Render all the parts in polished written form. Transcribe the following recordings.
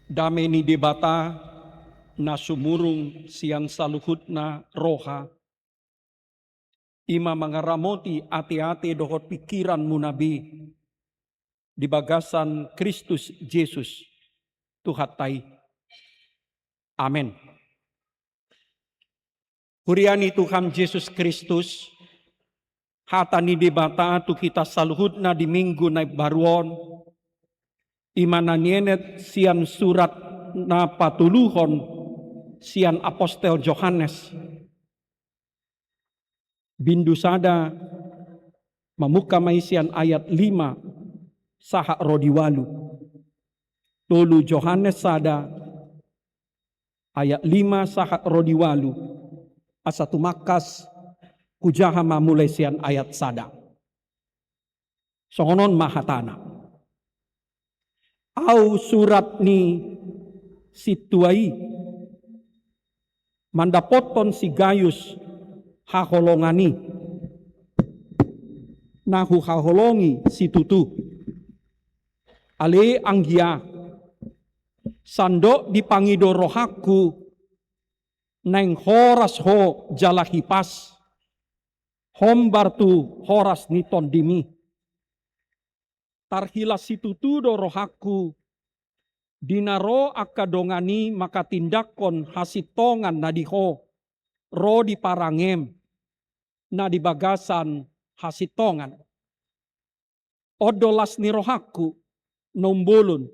Dame ni debata na sumurung siyan saluhut na roha. Ima mangaramoti ati-ati dohot pikiran munabi. Di bagasan Kristus Yesus Tuhatai. Amin. Huriani Tuhan Yesus Kristus. Hata ni debata tu kita saluhut na di minggu na baruon. Imana nienet sian surat na patuluhon sian apostel Yohanes. Bindu sada mamuka maisian ayat 5 saha rodiwalu. Tolu Yohanes sada ayat 5 saha rodiwalu. Asatu makas kujaha mamulai sian ayat sada. Songonon mahatana. Au surat ni situai mandapoton si Gayus haholongani nahu haholongi si tutu ale anggia sando dipangido rohaku neng horas ho jalahipas hombartu horas niton dimi tarhilas situtu do rohaku dinaro akadongani maka tindakon hasitongan nadiho ro di parangem na di bagasan hasitongan odolas ni rohaku nombulun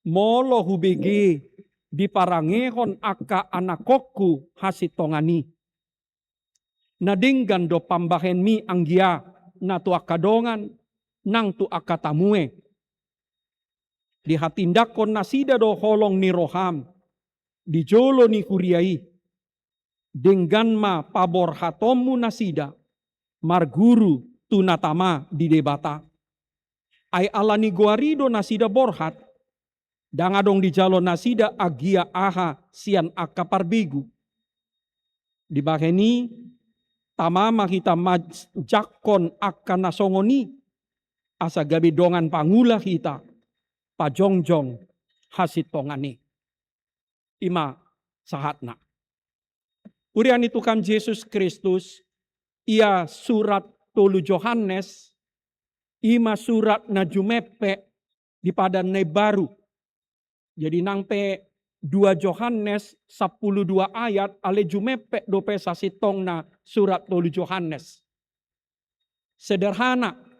molo hubigi di parangehon aka anakokku hasitongani nadinggan do pambahen mi anggia na tu akadongan nang tu akatamue. Di hatindakon nasida do holong ni roham. Di jolo ni kuriai. Denggan ma pabor hatomu nasida. Marguru tunatama di debata. Ay alani guarido nasida borhat. Dangadong di jalo nasida agia aha sian akaparbigu. Di baheni tamama kita majakon akan nasongoni. Asa gabi dongan pangula kita pajongjong hasitongani ima sahatna. Urian itu kan Yesus Kristus ia surat tolu Yohanes ima surat na jumepe di padan baru. Jadi nangpe 2 Yohanes 12 ayat ale jumepe dope sasitong na surat tolu Yohanes. Sederhana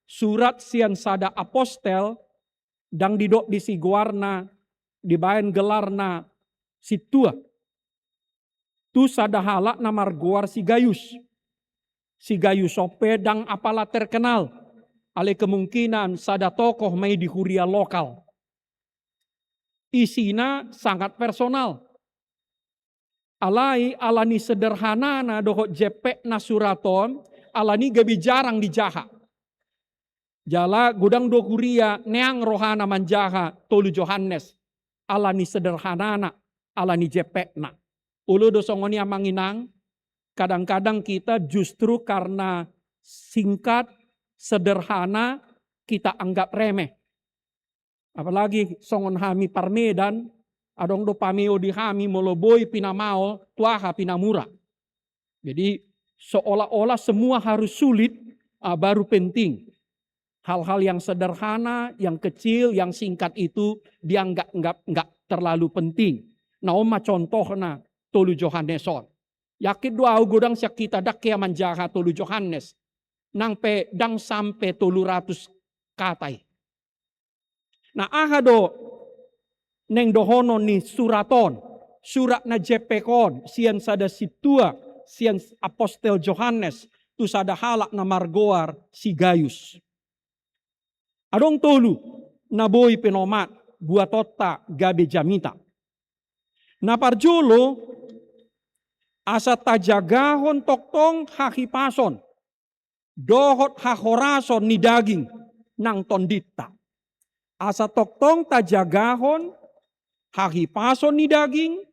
surat sian sada apostel dang didok di siguarna dibaen gelarna situa. Tu sada halak na marguar si Gayus. Si Gayus sope dang apala terkenal. Ale kemungkinan sada tokoh may di huria lokal. Isina sangat personal. Alani sederhana na dohot jepek na suraton alani gabi jarang dijaha. Jala gudang do kuria neang rohana manjaha tolu Yohanes alani sederhanana alani jepekna. Ulu do songoni amanginang kadang-kadang kita justru karena singkat sederhana kita anggap remeh. Apalagi songon hami parmedan adong do pameo di hami moloboi pinamao tuaha pinamura. Jadi seolah-olah semua harus sulit baru penting. Hal-hal yang sederhana, yang kecil, yang singkat itu dia nggak terlalu penting. Naoma contohna tolu Yohaneson. Yakit doa gudang siak kita dak kia manjaha tolu Yohanes. Nang pe dang sampai tolu ratus katai. Nah ahado neng dohono ni suraton. Surat na jepekon sian sada situa sian apostel Yohanes. Tu sada halak na margoar si Gayus. Adong tolu naboy penomat buat tota gabe jamita. Naparjolo asa tajagahon toktong hakipason. Dohot hahorason ni daging nang tondita. Asa toktong tajagahon hakipason ni daging,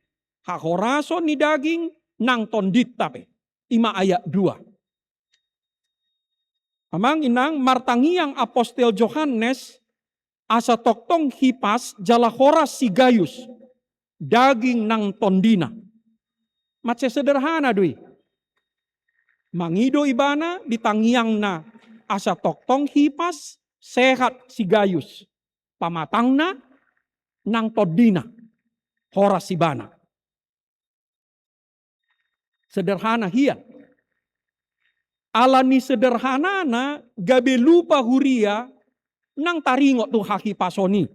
hahorason ni daging nang tondita pe. 5 ayat 2. Amang inang martangiang apostel Yohanes asa toktong hipas jala horas si gayus. Daging nang tondina. Mace sederhana dui. Mangido ibana ditangiang na asa toktong hipas sehat si gayus. Pamatangna nang tondina. Horas si bana. Sederhana hian. Alani sederhana na gabe lupa huria nang taringo tu haki pasoni.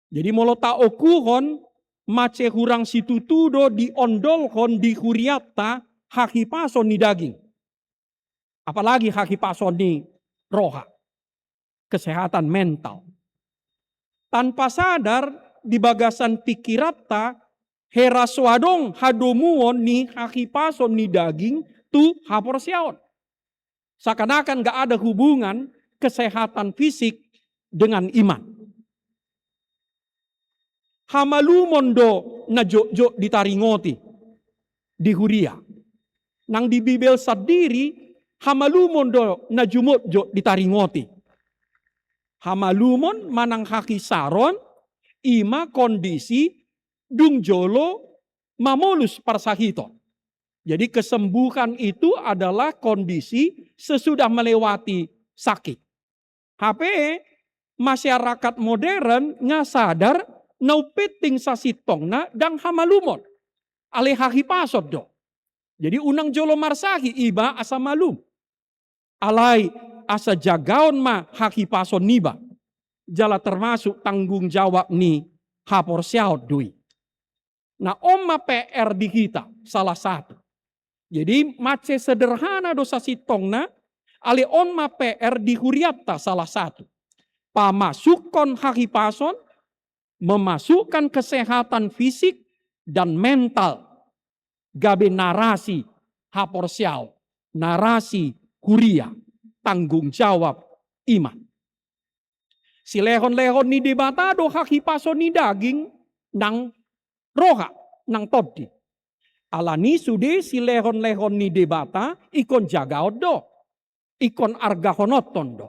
Jadi molo ta okuhon mace hurang situtudo di ondolhon di huriata haki pason ni daging. Apalagi haki pason ni roha. Kesehatan mental. Tanpa sadar di bagasan pikirata heraswadong hadomuon ni haki pason ni daging tu hapor siaon. Seakan-akan gak ada hubungan kesehatan fisik dengan iman. Hamalumondo na jo ditaringoti di huria. Nang di Bibel sadiri hamalumondo na jumot jo ditaringoti. Hamalumon manang haki saron ima kondisi dung jolo mamolus parsahito. Jadi kesembuhan itu adalah kondisi sesudah melewati sakit. HP masyarakat modern nga sadar naupiting sa sitong na dang hamalumon. Ale haki pasod do. Jadi unang jolo marsahi iba asa malum. Alay asa jagaon ma haki pason niba. Jala termasuk tanggung jawab ni hapor siaot dui. Nah oma PR di kita salah satu. Jadi mace sederhana dosa sitong na ale oma PR di huriata salah satu. Pamasukon haki pason memasukkan kesehatan fisik dan mental. Gabe narasi hapor siao. Narasi huria. Tanggung jawab iman. Si lehon-lehon ni debatado haki pason ni daging nang roha, nang todi. Alani sude si lehon-lehon ni debata ikon jagaot do. Ikon argahonoton do.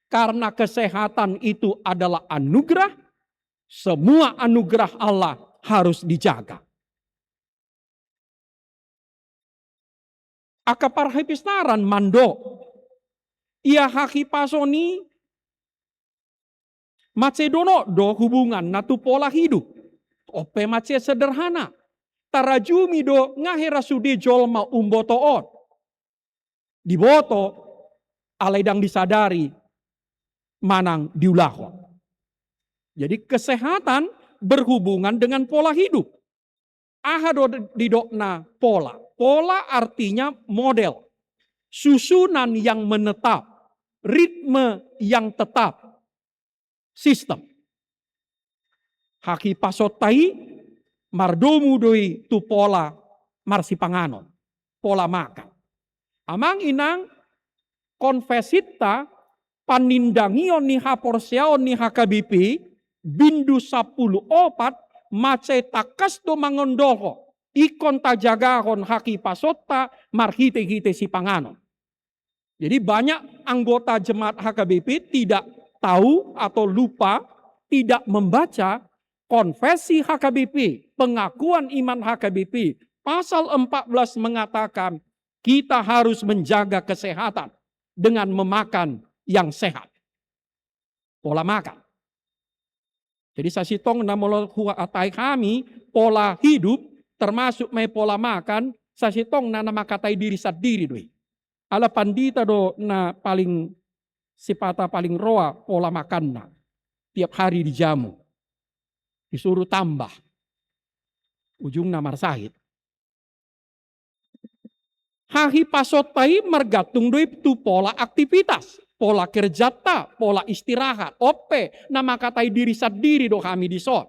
Karena kesehatan itu adalah anugerah. Semua anugerah Allah harus dijaga. Akapar hipistaran mando. Ia haki pasoni. Macedono do hubungan natu pola hidup. Ope mace sederhana. Tarajumi do ngahera sude jolma umbotoon. Diboto alaidang disadari manang diulahon. Jadi kesehatan berhubungan dengan pola hidup. Ahado didokna pola. Pola artinya model. Susunan yang menetap. Ritme yang tetap. Sistem. Haki pasotai mardomu doi tu pola marsipanganon. Pola makan. Amang inang konfesita panindangion ni hapor siaon ni HKBP bindu 10 opat mace takas do mangondoko ikon tajagahon haki pasota marhite-hite si panganon. Jadi banyak anggota jemaat HKBP tidak tahu atau lupa, tidak membaca konfesi HKBP, pengakuan iman HKBP. Pasal 14 mengatakan kita harus menjaga kesehatan dengan memakan yang sehat. Pola makan. Jadi sasitong na molo hua atay kami, pola hidup, termasuk may pola makan, sasitong na namakatay diri sa diri doi. Ala pandita do na paling sipata paling roa pola makan na. Tiap hari dijamu. Disuruh tambah. Ujung na marsahit. Hahi pasotay margatung doi tu pola aktivitas. Pola kerjata, pola istirahat, ope, nama katai diri sadiri do kami di sot.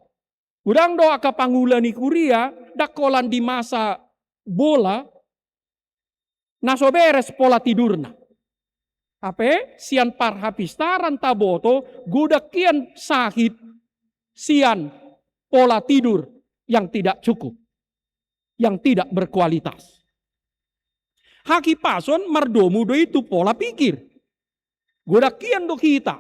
Udang doa ke pangulani kuria, dakolan di masa bola, naso beres pola tidurna. Ape, sian parhapistaran taboto, gudakian sahid, sian pola tidur yang tidak cukup, yang tidak berkualitas. Haki pason mardomu do itu pola pikir. Godakian do kita.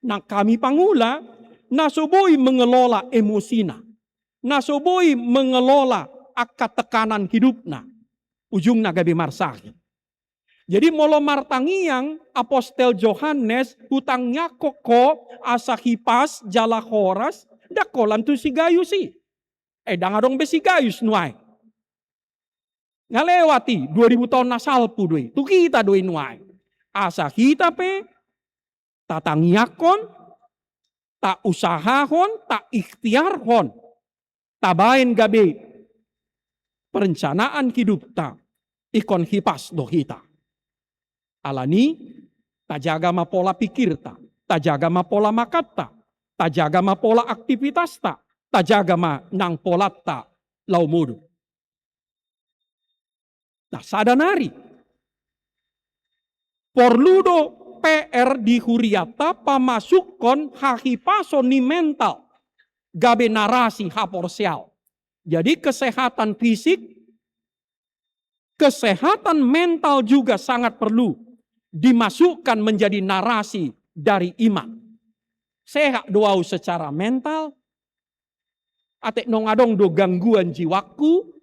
Nah kami pangula, nasoboi mengelola emosina. Nasoboi mengelola akat tekanan hidupna. Ujungna gabi marsaki. Jadi molo martangiang apostel Yohanes hutangnya koko asa hipas jala horas dak kolan tu si gayus si. Dangadong besi gayus nuai. Ngalewati 2000 tahun nasalpu doi. Tu kita doi nuai. Asa kita pe tatangiakon, tak usahahon, tak ikhtiarhon. Tabain gabe perencanaan hidup ta ikon hipas do kita. Alani tajaga ma pola pikir ta, tajaga ma pola makat ta, tajaga ma pola aktivitas ta, tajaga ma nang pola ta lau mudu. Nah sadanari porludo PR di huriata pamasukon hahipaso ni mental gabe narasi haporsial. Jadi kesehatan fisik, kesehatan mental juga sangat perlu dimasukkan menjadi narasi dari iman. Sehat doau secara mental, atek nongadong do gangguan jiwaku,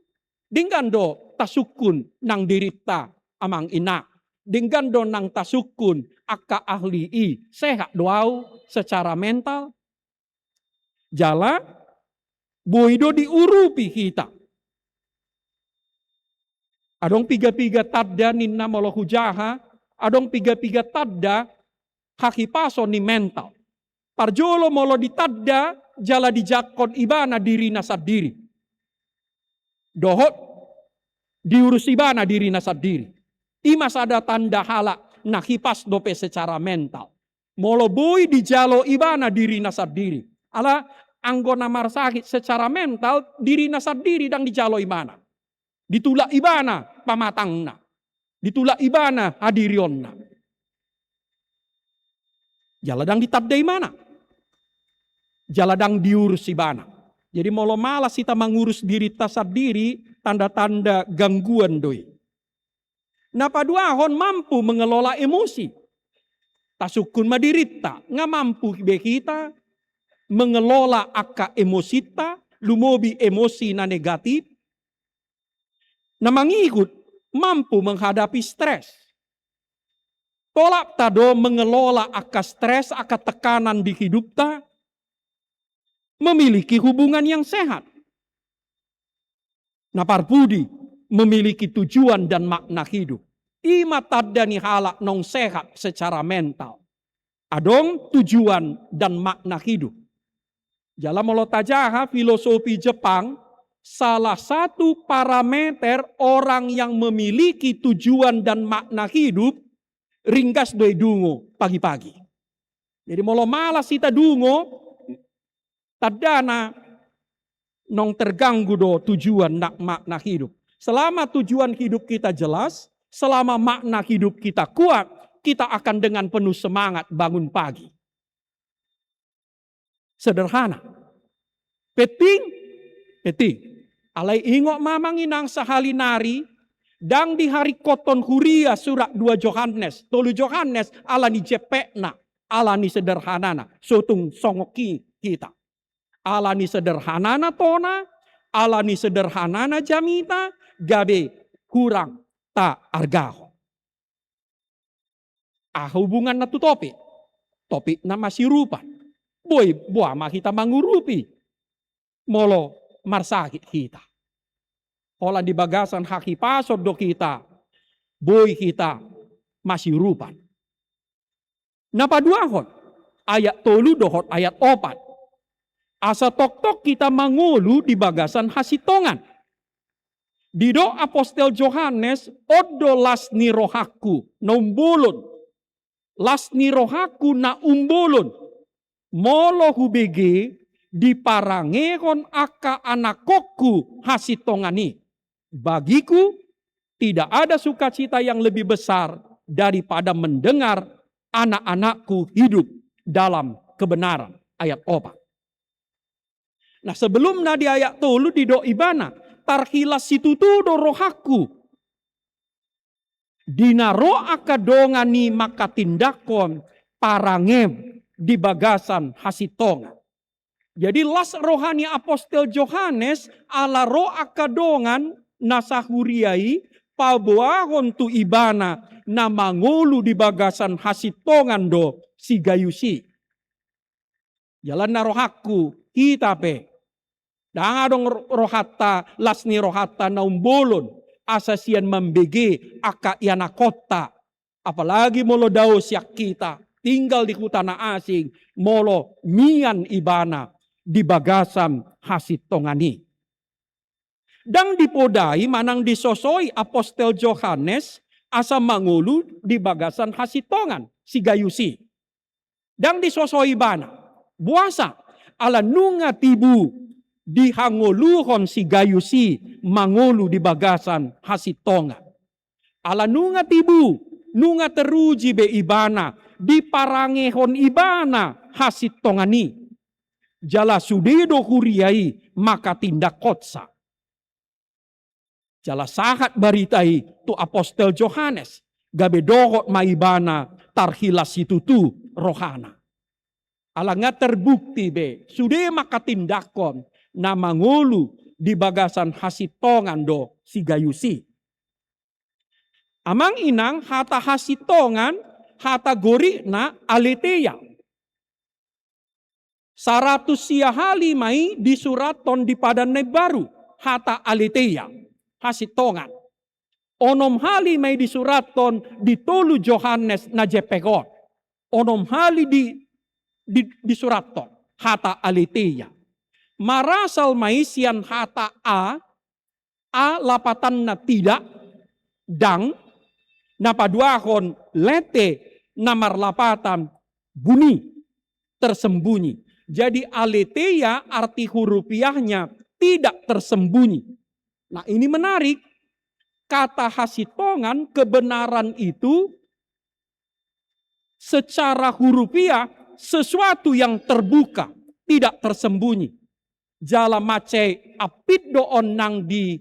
dengan do tasukun nang dirita amang ina, dengan do nang tasukun aka ahli i, sehat doau secara mental. Jala, boido diurupi kita. Adong piga-piga tadda ninna molo hujaha, adong piga-piga tadda hakipaso ni mental. Parjolo molo ditadda jala dijakon ibana diri nasad diri. Dohot diurus ibana diri nasad diri. Imas ada tanda halak nahipas dope secara mental. Molo boy dijalo ibana diri nasad diri. Ala anggona marsakit secara mental diri nasad diri dan dijalo ibana. Ditulak ibana pamatangna. Ditulak ibana hadirionna. Jaladang ditadai mana? Jaladang diurus ibana. Jadi molo malas kita mengurus diri tasad diri, tanda-tanda gangguan doi. Napa duahon mampu mengelola emosi. Tasukun madirita, nga mampu be kita mengelola aka emosita, lumobi emosi na negatif. Na mangikut mampu menghadapi stres. Tolak tado mengelola aka stres, aka tekanan di hidup ta, memiliki hubungan yang sehat. Naparpudi memiliki tujuan dan makna hidup. Ima tadani halak nong sehat secara mental. Adong tujuan dan makna hidup. Jala molo tajaha filosofi Jepang, salah satu parameter orang yang memiliki tujuan dan makna hidup ringkas doi dungo pagi-pagi. Jadi molo malas kita dungo, tadana nong terganggu do tujuan nak makna hidup. Selama tujuan hidup kita jelas, selama makna hidup kita kuat, kita akan dengan penuh semangat bangun pagi. Sederhana. Peting. Alai ingok mamang inang sahalinari, dang di hari koton huria surat 2 Yohanes, 3 Yohanes alani jepekna, alani sederhanana, sotung songoki kita. Alani sederhanana tona, alani sederhanana jamita, gabe kurang ta argaho. Hubungan na tu topik na masih rupa. Boy, buama kita mangurupi. Molo marsakit kita. Ola di bagasan haki pasod do kita. Boy kita masih rupa. Napaduahon. Ayat 3 dohot ayat 4. Asa tok-tok kita mangulu di bagasan hasitongan. Dido apostel Yohanes odo lasni rohaku nombulun. Lasni rohaku na umbulun. Molo hubege diparangehon aka anakku hasitongani. Bagiku tidak ada sukacita yang lebih besar daripada mendengar anak-anakku hidup dalam kebenaran. Ayat 4. Nah sebelum di ayat 3 di do ibana tarhilas situtu do rohaku. Dinaro aka dongani maka tindakon parangem di bagasan hasitongan. Jadi las rohani apostel Yohanes ala roh akadongan nasahuriai pabuahon tu ibana na mangulu di bagasan hasitongan do si gayusi. Jalan na rohaku kita pe. Dangadong rohata lasni rohata na umbolon asasian membege aka iana kota. Apalagi molo dao siak kita tinggal di kota na asing molo mian ibana di bagasan hasitongani. Dang dipodai manang disosoi apostel Yohanes asa mangulu di bagasan hasitongan si gayusi. Dang disosoi bana buasa ala nunga tibu dihangoluhon si gayusi mangulu di bagasan hasitongan. Ala nunga tibu nunga teruji be ibana diparangehon ibana hasitongani. Jala sudedo huriai maka tindak kotsa. Jala sahat baritai tu apostel Yohanes gabe dohot maibana tarhilas situtu rohana. Ala nga terbukti be sude maka tindakon na mangulu di bagasan hasitongan do si gayusi. Amang inang hata hasitongan hata gori na aleteya. 100 hali mai di suraton di padan baru hata aleteya hasitongan. 6 hali mai di suraton di tolu Yohanes na jepegon. 6 hali di suraton hata aleteya. Marasal mai sian hata a lapatan na tidak dang napaduahon lete namar lapatan bunyi tersembunyi. Jadi aletheia arti hurufiahnya tidak tersembunyi. Nah ini menarik. Kata hasitongan kebenaran itu secara hurufiah sesuatu yang terbuka. Tidak tersembunyi. Jala mace apit doon nang di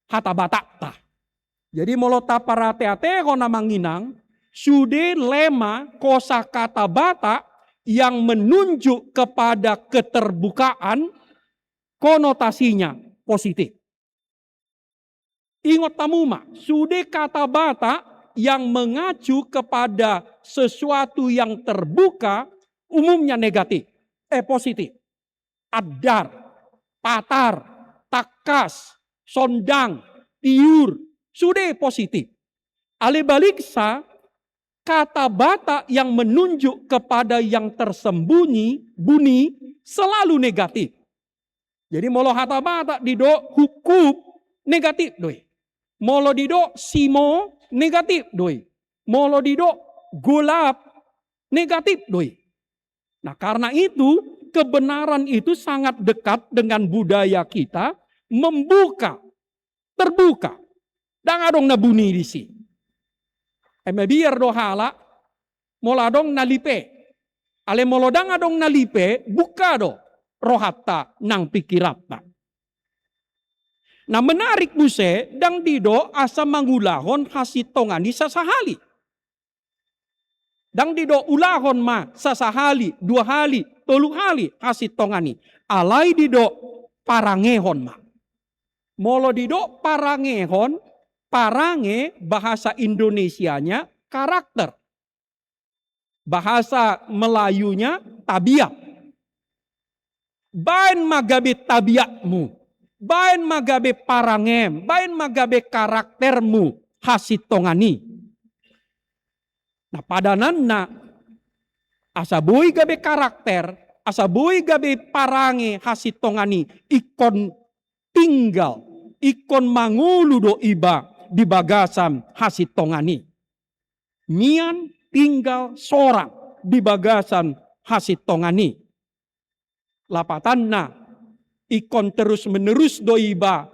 hatabatakta. Jadi molota parateateo namanginang. Sude lema kosa kata bata yang menunjuk kepada keterbukaan, konotasinya positif. Ingat tamuma, sude kata bata yang mengacu kepada sesuatu yang terbuka, umumnya negatif, positif. Adar, patar, takas, sondang, tiur, sude positif. Alibaliksa, kata bata yang menunjuk kepada yang tersembunyi, bunyi, selalu negatif. Jadi molo hata bata dido hukum negatif doi. Molo dido simo negatif doi. Molo dido golap negatif doi. Nah karena itu kebenaran itu sangat dekat dengan budaya kita membuka, terbuka. Dan adong nabuni di sini. Biar dohala moladong nalipe. Ale molodang adong nalipe buka do rohata nang pikirata. Nah menarik buse dang dido asa mangulahon hasitongani sasahali. Dang dido ulahon ma sasahali, 2 hali, 3 hali hasitongani. Alai dido parangehon ma. Molo dido parangehon. Parange bahasa Indonesianya karakter. Bahasa Melayunya tabiat. Bain magabe tabiatmu. Bain magabe parangem. Bain magabe karaktermu. Hasitongani. Nah padanan na asabuy gabe karakter. Asabuy gabe parange hasitongani. Ikon tinggal. Ikon mangulu do iba. Di bagasan hasitongani. Mian tinggal seorang di bagasan hasitongani. Lapatanna ikon terus menerus doiba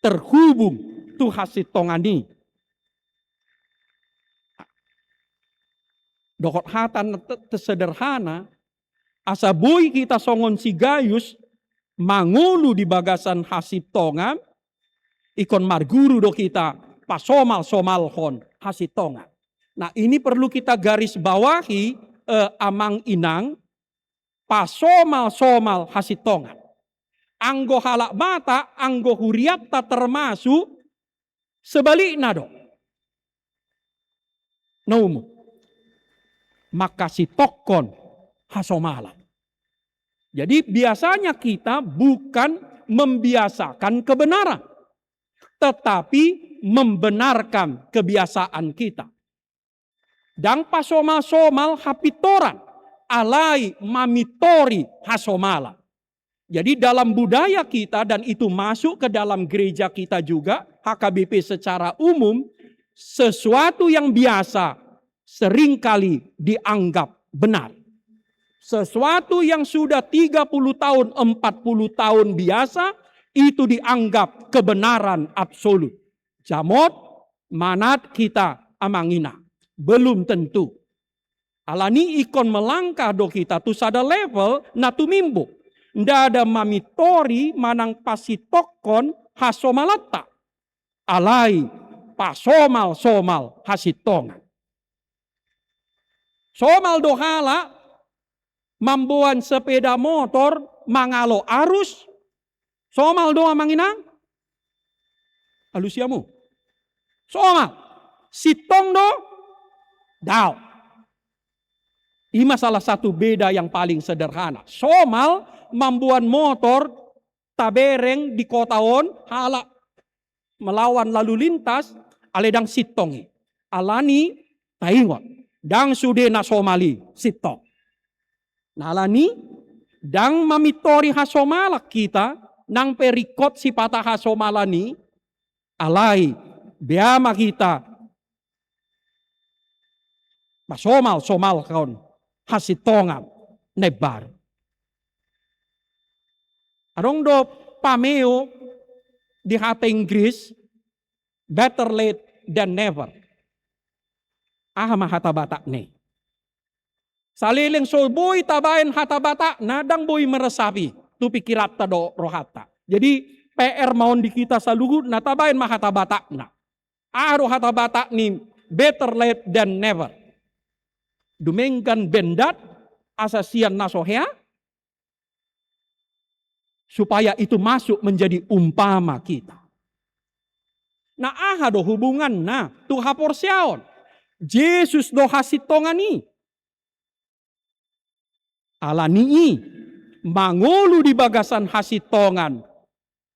terhubung tu hasitongani. Dokot hatan sederhana asaboy kita songon si gayus mangulu di bagasan hasitongan. Ikon marguru do kita pasomal-somalhon hasitongan. Nah ini perlu kita garis bawahi amang inang pasomal-somal hasitongan. Anggo halak mata, anggo huriat tak termasuk sebaliknya dong. Naumu. Maka si tokon hasomala. Jadi biasanya kita bukan membiasakan kebenaran, tetapi membenarkan kebiasaan kita. Dan pasomal-somal hapitoran, alai mamitori hasomala. Jadi dalam budaya kita, dan itu masuk ke dalam gereja kita juga, HKBP secara umum, sesuatu yang biasa seringkali dianggap benar. Sesuatu yang sudah 30 tahun, 40 tahun biasa, itu dianggap kebenaran absolut. Jamot, manat kita amangina. Belum tentu. Alani ikon melangkah do kita tu sada level na tumimbo. Nda ada mamitori manang pasitokon hasomalata. Alai pasomal-somal hasitongan. Somal dohala mambuan sepeda motor mangalo arus. Somal doa manginang. Alusiamu. Somal. Sitong do. Dao. Ini salah satu beda yang paling sederhana. Somal mambuan motor tabereng di kotaon halak melawan lalu lintas aledang sitongi. Alani taingot. Dang sude na somali sitong. Nalani dang mamitori hasomalak kita nang perikot si patah hasomalani alai biama kita pasomal-somal kaon hasitongan nebar. Arong do pameo di hata Inggris better late than never. Mahata batak ne. Saliling solboy tabayan hata batak nadang boy meresapi tu pikirat do rohata. Jadi PR maun di kita saluhut na tabayan mahata batak na. Rohata batak ni better late than never. Dumengkan bendat asasian nasohea supaya itu masuk menjadi umpama kita. Nah do hubungan na tu haporsiaon. Yesus do hasitongani. Alanii mangolu di bagasan hasitongan.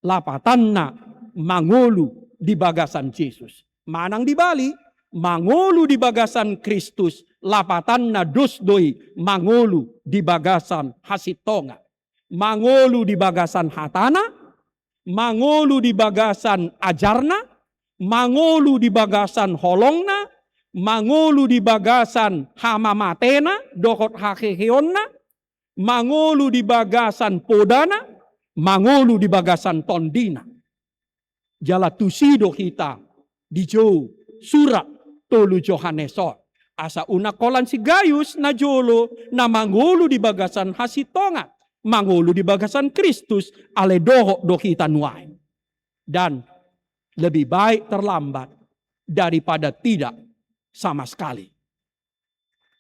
Lapatanna mangolu di bagasan Yesus. Manang di Bali mangolu di bagasan Kristus. Lapatanna dosdoi mangolu di bagasan hasitongan. Mangolu di bagasan hatana. Mangolu di bagasan ajarna. Mangolu di bagasan holongna. Mangolu di bagasan hamamatena. Dokot hakeheonna. Mangolu di bagasan podana. Mangolu di bagasan tondina. Jala tusido kita. Di jo surat tolu Johanesor. Asa una kolan si Gayus na jolo na mangolu di bagasan hasitongan. Mangolu di bagasan Kristus ale doho do kita nuai. Dan lebih baik terlambat daripada tidak sama sekali.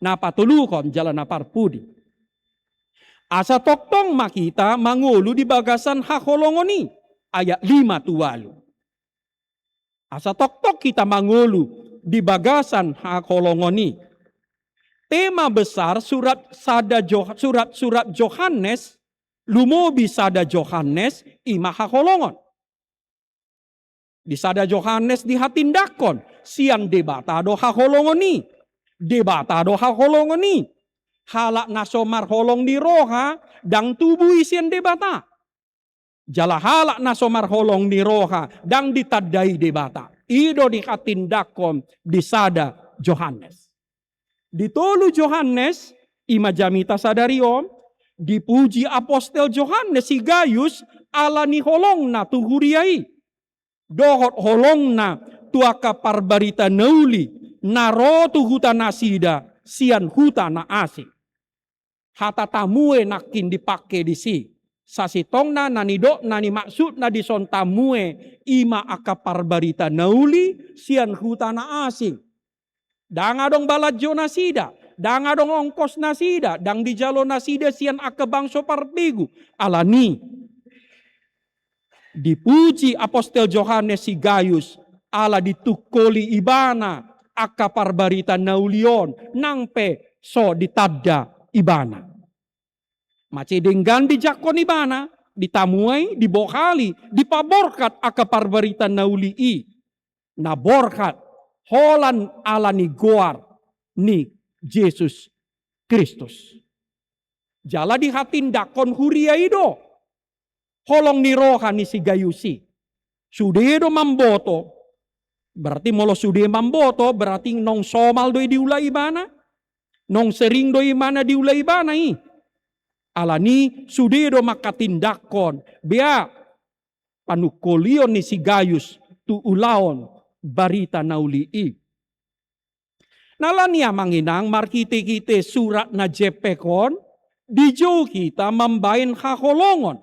Na patulukon jalan aparpudi. Asa toktong makita mangolu di bagasan hakolongoni. Ayat 5 tuwalu. Asa toktok kita mangolu di bagasan hakolongoni. Tema besar surat Yohanes lumobi sada Yohanes ima hakolongon. Di sada Yohanes dihatindakon sian debata do hakolongoni. Debata do hakolongoni. Halak nasomar holong di roha dang tubuh isian debata. Jala halak nasomar holong di roha dang ditadai debata. Ido dikatindakon di sada Yohanes. Ditolu Yohanes, ima jamita sadariom, dipuji apostel Yohanes si Gayus alani holongna tuhuriai. Dohot holongna tuaka parbarita nauli, narotu huta nasida, sian huta na asik. Hata tamue nakin dipake di si. Sasitongna nanido nani maksud na dison tamue ima akapar barita nauli sian hutana asing. Dangadong baladyo na sida. dang adong ongkos nasida, dang di jalo nasida sian ake bangso parpigu. Alani, dipuji apostel Johannes si Gayus, ala ditukoli ibana, aka parbarita naulion, nangpe so ditadda ibana. Mace denggan di jakon ibana, ditamuai, dibokali, dipaborkat aka parbarita naulii. Naborkat, holan ala ni goar, ni Yesus Kristus. Jala di hatin dakon huria ido. Holong ni roha ni si Gayusi. Sudedo mamboto. Berarti molo sude mamboto, berarti nong somal doi diulai ibana. Nong sering doi mana diulai ibana i. Alani sudedo makatindakon. Bea panukolion ni si Gayus tu ulaon barita naulii. Nalania manginang markite-kite surat na jepekon. Dijo kita mambain haholongon.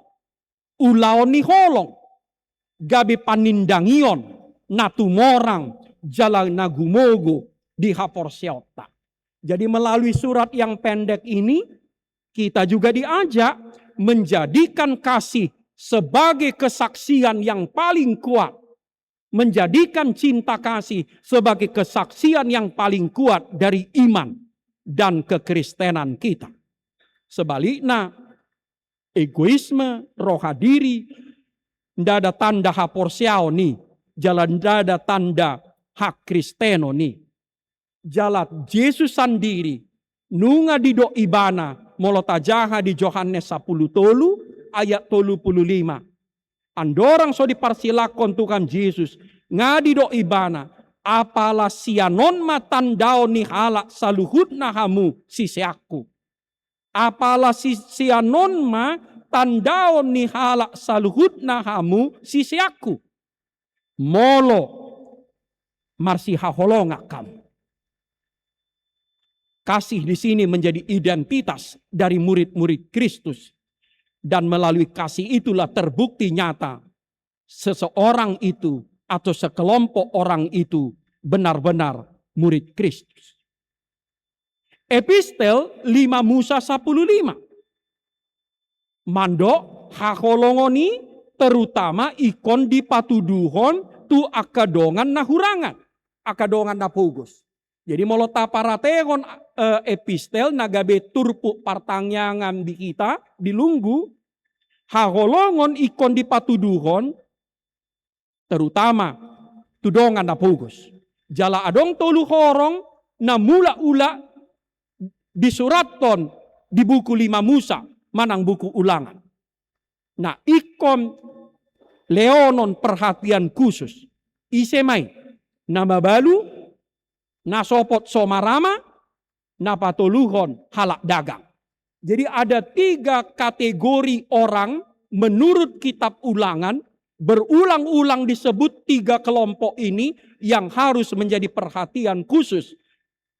Ulaon ni holong. Gabi panindangion. Natumorang jalan nagumogo di haporsiota. Jadi melalui surat yang pendek ini, kita juga diajak menjadikan kasih sebagai kesaksian yang paling kuat. Menjadikan cinta kasih sebagai kesaksian yang paling kuat dari iman dan kekristenan kita. Sebaliknya, egoisme, roha diri, ndak ada tanda haporsiao nih. Jalan ndak ada tanda hak kristeno nih. Jalan Yesus sendiri, nunga di do ibana, molotajaha di Yohanes 10 tolu, ayat 35. Andorang so diparsilakon Tuhan Yesus, ngadi do ibana, apalah sianon matandao ni halak saluhut nahamu siseaku. Apalah sianon ma tandao ni halak saluhut nahamu siseaku. Molo marsi haholonga kamu. Kasih di sini menjadi identitas dari murid-murid Kristus. Dan melalui kasih itulah terbukti nyata seseorang itu atau sekelompok orang itu benar-benar murid Kristus. Epistel 5 Musa 15. Mando haholongoni terutama ikon di patuduhon tu akadongan nahurangan. Akadongan napugus. Jadi molo taparategon epistel nagabe turpu partangyangan di kita di lunggu hagolongon ikon di patuduhon terutama tudongan napugus. Jala adong tolu horong na mula-ula disuraton di buku 5 Musa manang buku ulangan. Nah ikon leonon perhatian khusus isemai nama balu nasopot somarama, napatuluhon halak dagang. Jadi ada 3 kategori orang menurut kitab ulangan, berulang-ulang disebut 3 kelompok ini yang harus menjadi perhatian khusus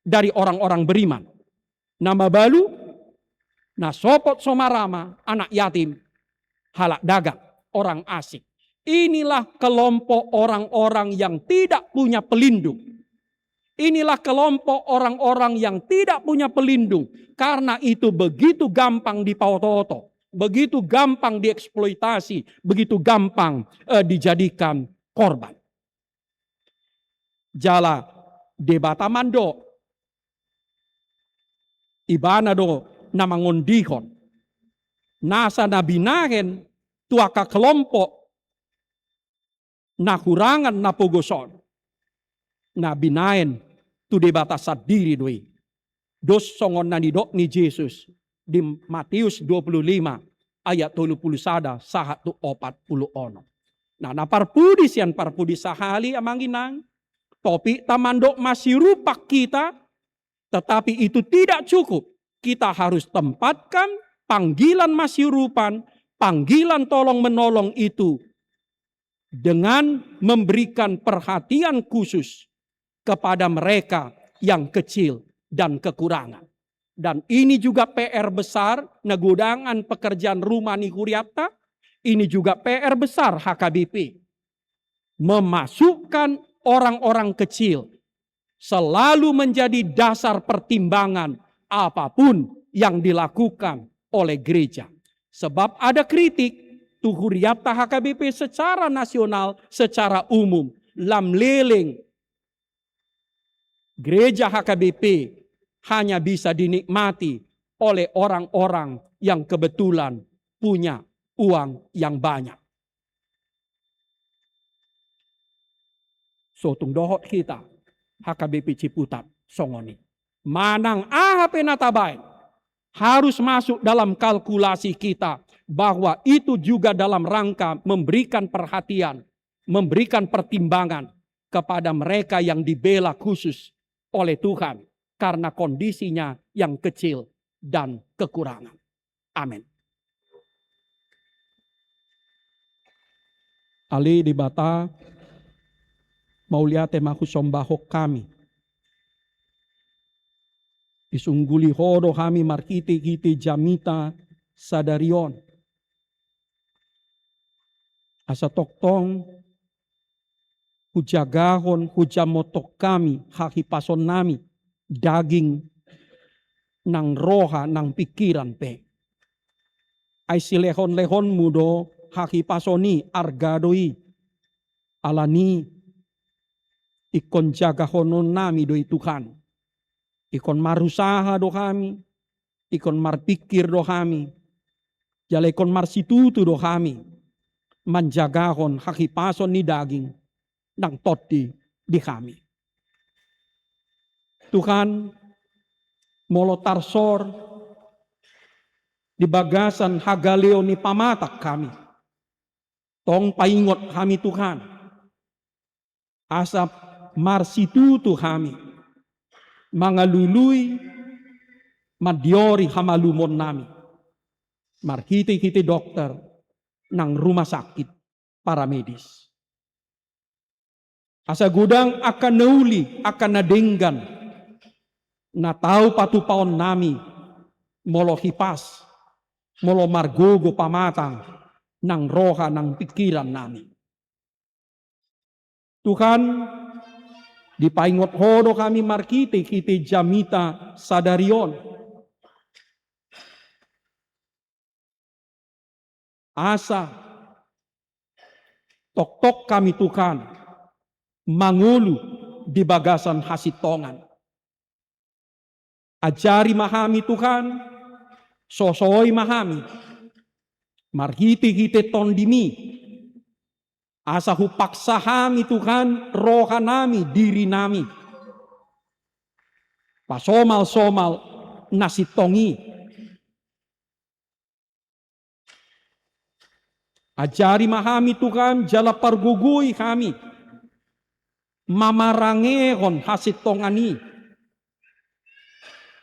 dari orang-orang beriman. Nama balu, nasopot somarama, anak yatim, halak dagang, orang asing. Inilah kelompok orang-orang yang tidak punya pelindung. Inilah kelompok orang-orang yang tidak punya pelindung. Karena itu begitu gampang dipauto-oto. Begitu gampang dieksploitasi. Begitu gampang dijadikan korban. Jala debata mando. Ibana do namangondihon. Nasa nabinahen tuaka kelompok. Nakurangan napogoson. Nabinahen tu debata sadiri doi. Dos songon nanidok ni Yesus di Matius 25 ayat 31 sahat tu 40 ono. Nah naparpudi sian parpudi sahali amanginang. Topik tamandok masih rupak kita. Tetapi itu tidak cukup. Kita harus tempatkan panggilan masih rupan. Panggilan tolong menolong itu. Dengan memberikan perhatian khusus kepada mereka yang kecil dan kekurangan. Dan ini juga PR besar nagudangan pekerjaan rumah ni Huriata. Ini juga PR besar HKBP. Memasukkan orang-orang kecil selalu menjadi dasar pertimbangan apapun yang dilakukan oleh gereja. Sebab ada kritik, tuhuriapta HKBP secara nasional, secara umum, lam leleng. Gereja HKBP hanya bisa dinikmati oleh orang-orang yang kebetulan punya uang yang banyak. Sotung dohot kita HKBP Ciputat Songoni. Manang AHP Natabai harus masuk dalam kalkulasi kita bahwa itu juga dalam rangka memberikan perhatian, memberikan pertimbangan kepada mereka yang dibela khusus oleh Tuhan karena kondisinya yang kecil dan kekurangan. Amin. Ali di bata mauliate mahu sombahok kami. Isungguli hodo kami markiti jamita sadarion. Asa toktong hujagahon hujamotok kami hakipason nami daging nang roha nang pikiran pe. Ay silehon-lehon mudo hakipasoni argadoi alani ikon jagahonon nami doi Tuhan. Ikon marusaha do kami, ikon marpikir do kami, jala ikon marsitutu do kami, manjagahon hakipason ni daging nang toti di kami. Tuhan molotarsor di bagasan hagaleo ni pamatak kami. Tong paingot kami Tuhan. Asap marsitutu kami. Mangalului madiori hamalumon nami. Markiti-kiti dokter nang rumah sakit para medis. Asa gudang akan nauli, akan nadenggan. Na tahu patupaon nami molo hipas, molo margogo pamatang nang roha nang pikiran nami. Tuhan, dipaingot hodo kami markite kite jamita sadarion. Asa tok-tok kami Tuhan mangulu di bagasan hasitongan. Ajari mahami Tuhan, sosoi mahami. Marhiti kite tondimi. Asa hupaksa kami Tuhan, roha nami, diri nami. Pasomal-somal nasitongi. Ajari mahami Tuhan, jala pargugui kami. Mamarangehon hasitongani.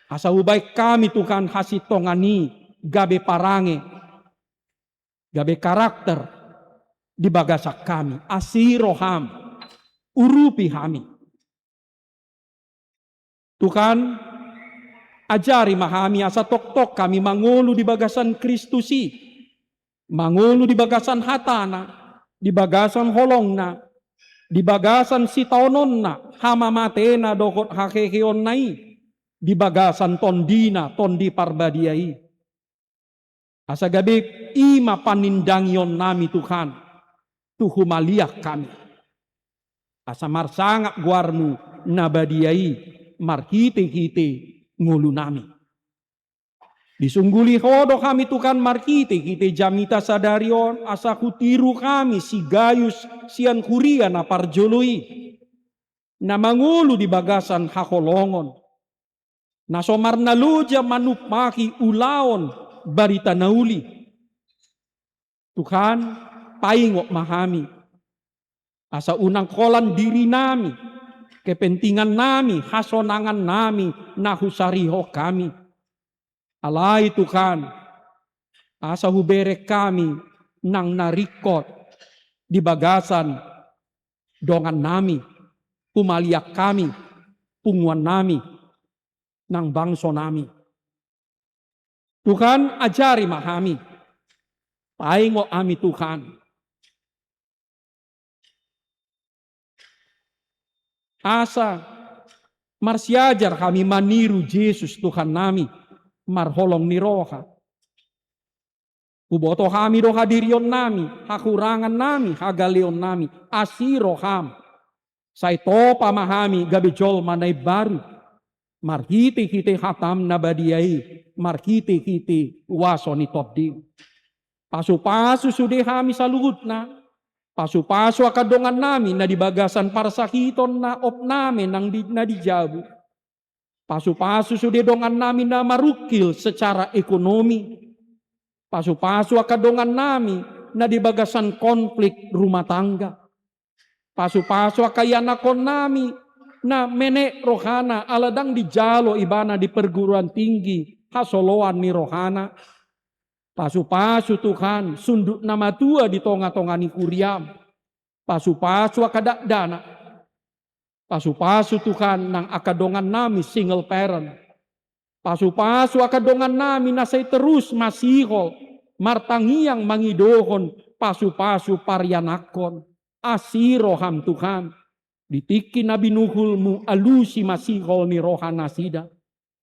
Asa hubay kami Tuhan hasitongani, gabe parange, gabe karakter. Di bagasak kami, asiroham, urupi kami. Tuhan, ajari mahami asa tok-tok kami mangulu di bagasan Kristusi, mangulu di bagasan hatana, di bagasan holongna, di bagasan sitaononna, hamamatena dokot hakeheon nai, di bagasan tondina, tondi parbadiai. Asa gabe ima panindangion nami Tuhan. Tuhumaliak kami. Asa marsangak guarmu nabadiai markite-kite ngulu nami. Disungguli hodo kami Tuhan markite kite jamita sadarion asa kutiru kami si gayus sian kuria na parjoloi. Na mangulu di bagasan hakolongon. Na somar naluja manupaki ulaon barita nauli. Tuhan, paingok mahami. Asa unang kolan diri nami, kepentingan nami, hasonangan nami, nahusariho kami. Alai Tuhan, asa hubere kami nang narikot di bagasan dongan nami, pumaliak kami, punguan nami, nang bangso nami. Tuhan ajari mahami, paingok ami Tuhan. Asa Mar siajar kami maniru Yesus Tuhan nami, mar holong ni roha. Uboto kami do hadirion nami, hakurangan nami, hagalion nami, asiro ham. Say to pamahami gabi jol manay baru. Marhiti kiti hatam nabadiyai, marhiti kiti waso ni topdi. Pasu-pasu sudi kami sa luhut na. Pasu-pasu akadongan nami na dibagasan para sakiton na op namin na dijabu. Pasu-pasu sudi dongan nami na marukil secara ekonomi. Pasu-pasu akadongan nami na dibagasan konflik rumah tangga. Pasu-pasu akayanakon nami na menek rohana aladang dijalo ibana di perguruan tinggi hasoloan ni rohana. Pasu-pasu Tuhan sunduk nama tua di tonga-tonga ni kuriam. Pasu-pasu akadakdana. Pasu-pasu Tuhan nang akadongan nami single parent. Pasu-pasu akadongan nami nasay terus masihol. Martangiang mangidohon pasu-pasu paryanakon. Asiroham Tuhan. Ditiki nabi nuhulmu alusi masihol ni rohana sida.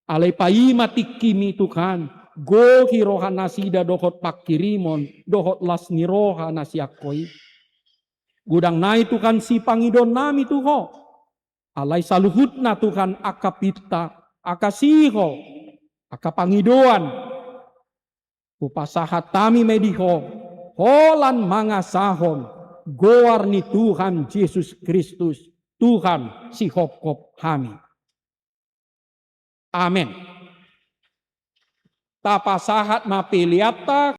Alay paima tikimi Tuhan. Gohi rohana sida dohot pakirimon. Dohot las ni rohana siakoi. Gudang nai Tuhan si pangidon nami Tuhan. Alay saluhut na Tuhan akapita. Akasiho. Akapangidoan. Upasahat tami mediho. Holan mangasahon. Goar ni Tuhan Yesus Kristus. Tuhan si hop-hop kami. Amin. Tapasahat mapiliata